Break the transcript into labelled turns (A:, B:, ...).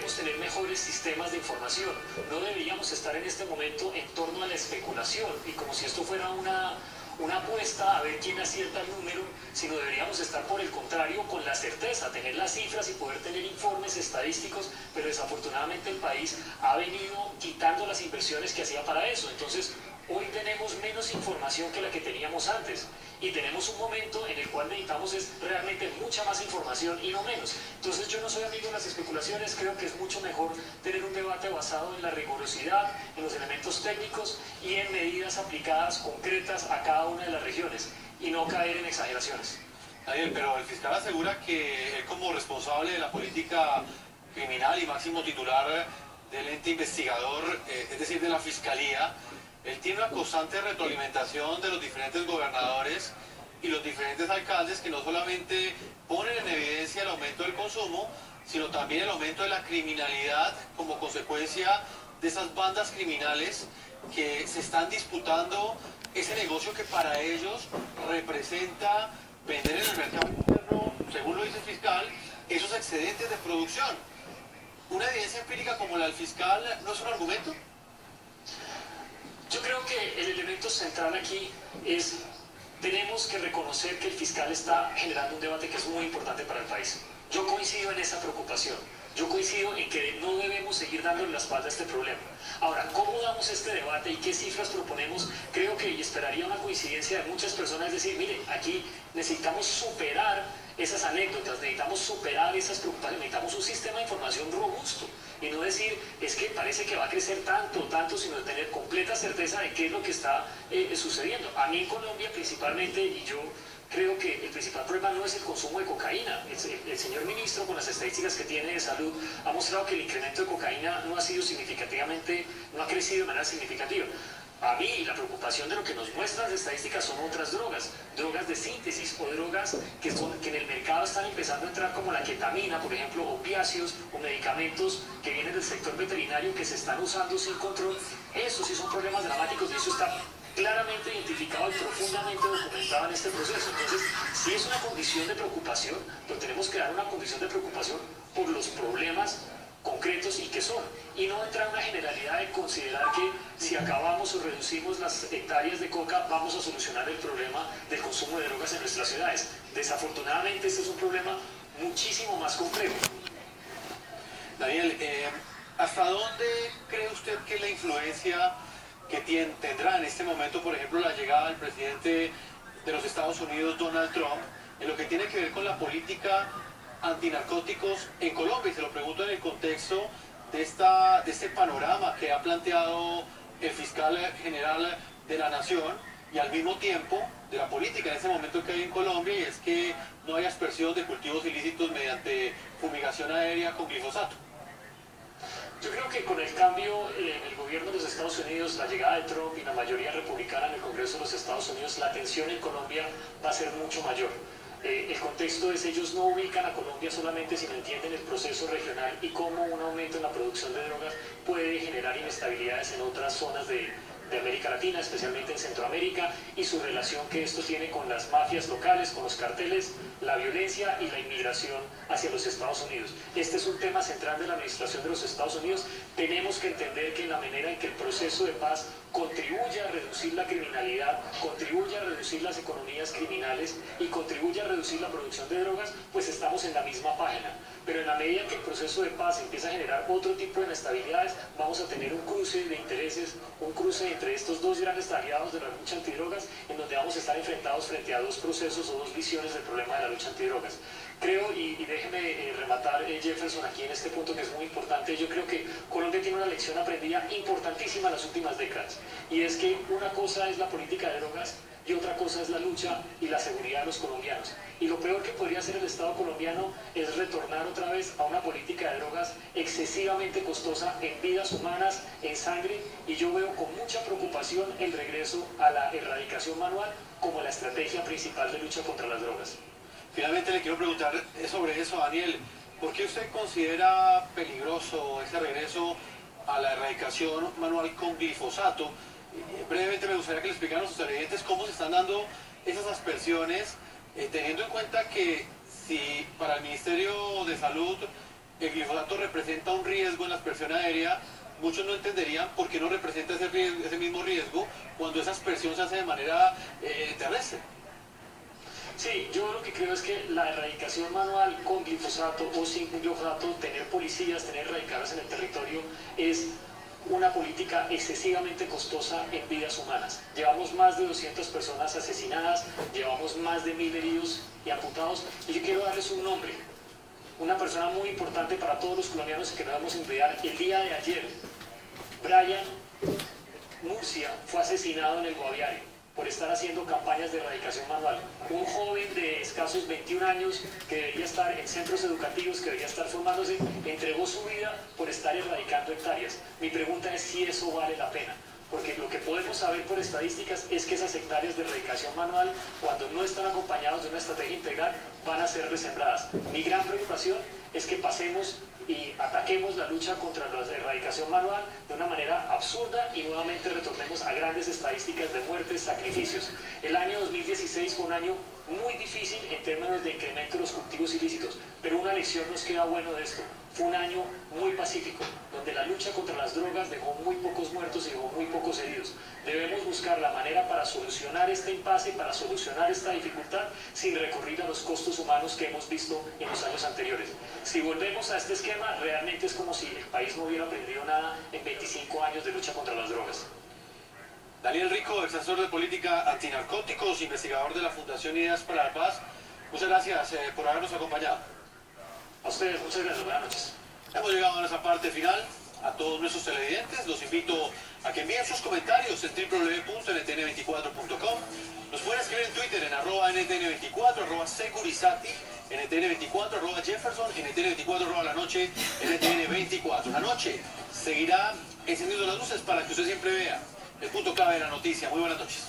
A: debemos tener mejores sistemas de información. No deberíamos estar en este momento en torno a la especulación y como si esto fuera una apuesta a ver quién acierta el número, sino deberíamos estar por el contrario con la certeza, tener las cifras y poder tener informes estadísticos, pero desafortunadamente el país ha venido quitando las inversiones que hacía para eso. Entonces hoy tenemos menos información que la que teníamos antes y tenemos un momento en el cual necesitamos es realmente mucha más información y no menos. Entonces yo no soy amigo de las especulaciones, creo que es mucho mejor tener un debate basado en la rigurosidad, en los elementos técnicos y en medidas aplicadas concretas a cada una de las regiones y no caer en exageraciones.
B: Daniel, pero el fiscal asegura que él como responsable de la política criminal y máximo titular del ente investigador, es decir, de la Fiscalía, él tiene una constante retroalimentación de los diferentes gobernadores y los diferentes alcaldes que no solamente ponen en evidencia el aumento del consumo, sino también el aumento de la criminalidad como consecuencia de esas bandas criminales que se están disputando ese negocio que para ellos representa vender en el mercado interno, según lo dice el fiscal, esos excedentes de producción. ¿Una evidencia empírica como la del fiscal no es un argumento?
A: Yo creo que el elemento central aquí es, tenemos que reconocer que el fiscal está generando un debate que es muy importante para el país. Yo coincido en esa preocupación. Yo coincido en que no debemos seguir dándole la espalda a este problema. Ahora, ¿cómo damos este debate y qué cifras proponemos? Creo que y esperaría una coincidencia de muchas personas, es decir, mire, aquí necesitamos superar esas anécdotas, necesitamos superar esas preocupaciones, necesitamos un sistema de información robusto y no decir, es que parece que va a crecer tanto, sino tener completa certeza de qué es lo que está sucediendo. A mí en Colombia principalmente, y yo creo que el principal problema no es el consumo de cocaína. El señor ministro, con las estadísticas que tiene de salud, ha mostrado que el incremento de cocaína no ha sido significativamente, no ha crecido de manera significativa. A mí la preocupación de lo que nos muestran las estadísticas son otras drogas, drogas de síntesis o drogas que en el mercado están empezando a entrar como la ketamina, por ejemplo, opiáceos o medicamentos que vienen del sector veterinario que se están usando sin control. Esos sí son problemas dramáticos y eso está claramente identificado y profundamente documentado en este proceso. Entonces, sí es una condición de preocupación, pero tenemos que dar una condición de preocupación por los problemas concretos y qué son, y no entrar en una generalidad de considerar que si acabamos o reducimos las hectáreas de coca vamos a solucionar el problema del consumo de drogas en nuestras ciudades. Desafortunadamente este es un problema muchísimo más complejo.
B: Daniel, ¿hasta dónde cree usted que la influencia que tendrá en este momento, por ejemplo, la llegada del presidente de los Estados Unidos, Donald Trump, en lo que tiene que ver con la política antinarcóticos en Colombia? Y se lo pregunto en el contexto de este panorama que ha planteado el fiscal general de la Nación y al mismo tiempo de la política en ese momento que hay en Colombia, y es que no hay aspersión de cultivos ilícitos mediante fumigación aérea con glifosato.
A: Yo creo que con el cambio en el gobierno de los Estados Unidos, la llegada de Trump y la mayoría republicana en el Congreso de los Estados Unidos, la tensión en Colombia va a ser mucho mayor. El contexto es, ellos no ubican a Colombia solamente si no entienden el proceso regional y cómo un aumento en la producción de drogas puede generar inestabilidades en otras zonas de América Latina, especialmente en Centroamérica, y su relación que esto tiene con las mafias locales, con los carteles, la violencia y la inmigración hacia los Estados Unidos. Este es un tema central de la administración de los Estados Unidos. Tenemos que entender que en la manera en que el proceso de paz contribuye a reducir la criminalidad, contribuye a reducir las economías criminales y contribuye a reducir la producción de drogas, pues estamos en la misma página. Pero en la medida que el proceso de paz empieza a generar otro tipo de inestabilidades, vamos a tener un cruce de intereses, un cruce entre estos dos grandes aliados de la lucha antidrogas, en donde vamos a estar enfrentados frente a dos procesos o dos visiones del problema de la lucha antidrogas. Creo, y déjeme rematar, Jefferson, aquí en este punto que es muy importante, yo creo que Colombia tiene una lección aprendida importantísima en las últimas décadas, y es que una cosa es la política de drogas y otra cosa es la lucha y la seguridad de los colombianos. Y lo peor que podría hacer el Estado colombiano es retornar otra vez a una política de drogas excesivamente costosa en vidas humanas, en sangre, y yo veo con mucha preocupación el regreso a la erradicación manual como la estrategia principal de lucha contra las drogas.
B: Finalmente le quiero preguntar sobre eso, Daniel. ¿Por qué usted considera peligroso ese regreso a la erradicación manual con glifosato? Brevemente me gustaría que le explicaran a nuestros televidentes cómo se están dando esas aspersiones, teniendo en cuenta que si para el Ministerio de Salud el glifosato representa un riesgo en la aspersión aérea, muchos no entenderían por qué no representa ese mismo riesgo cuando esa aspersión se hace de manera terrestre.
A: Sí, yo lo que creo es que la erradicación manual con glifosato o sin glifosato, tener policías, tener erradicadores en el territorio, es una política excesivamente costosa en vidas humanas. Llevamos más de 200 personas asesinadas, llevamos más de 1000 heridos y amputados, y yo quiero darles un nombre. Una persona muy importante para todos los colombianos que nos vamos a enviar el día de ayer. Brian Murcia fue asesinado en el Guaviare por estar haciendo campañas de erradicación manual. Un joven de escasos 21 años que debería estar en centros educativos, que debería estar formándose, entregó su vida por estar erradicando hectáreas. Mi pregunta es si eso vale la pena. Porque lo que podemos saber por estadísticas es que esas hectáreas de erradicación manual, cuando no están acompañados de una estrategia integral, van a ser resembradas. Mi gran preocupación es que pasemos y ataquemos la lucha contra la erradicación manual de una manera absurda y nuevamente retornemos a grandes estadísticas de muertes, sacrificios. El año 2016 fue un año muy difícil en términos de incremento de los cultivos ilícitos, pero una lección nos queda bueno de esto. Fue un año muy pacífico, donde la lucha contra las drogas dejó muy pocos muertos y dejó muy pocos heridos. Debemos buscar la manera para solucionar este impasse, para solucionar esta dificultad, sin recurrir a los costos humanos que hemos visto en los años anteriores. Si volvemos a este esquema, realmente es como si el país no hubiera aprendido nada en 25 años de lucha contra las drogas.
B: Daniel Rico, ex asesor de política antinarcóticos, investigador de la Fundación Ideas para la Paz. Muchas gracias por habernos acompañado.
A: A ustedes, muchas gracias, buenas noches.
B: Hemos llegado a nuestra parte final. A todos nuestros televidentes los invito a que envíen sus comentarios en www.ntn24.com. Nos pueden escribir en Twitter en @ntn24, @securizati, ntn24, @jefferson, ntn24, la noche, ntn24. La noche seguirá encendiendo las luces para que usted siempre vea el punto clave de la noticia. Muy buenas noches.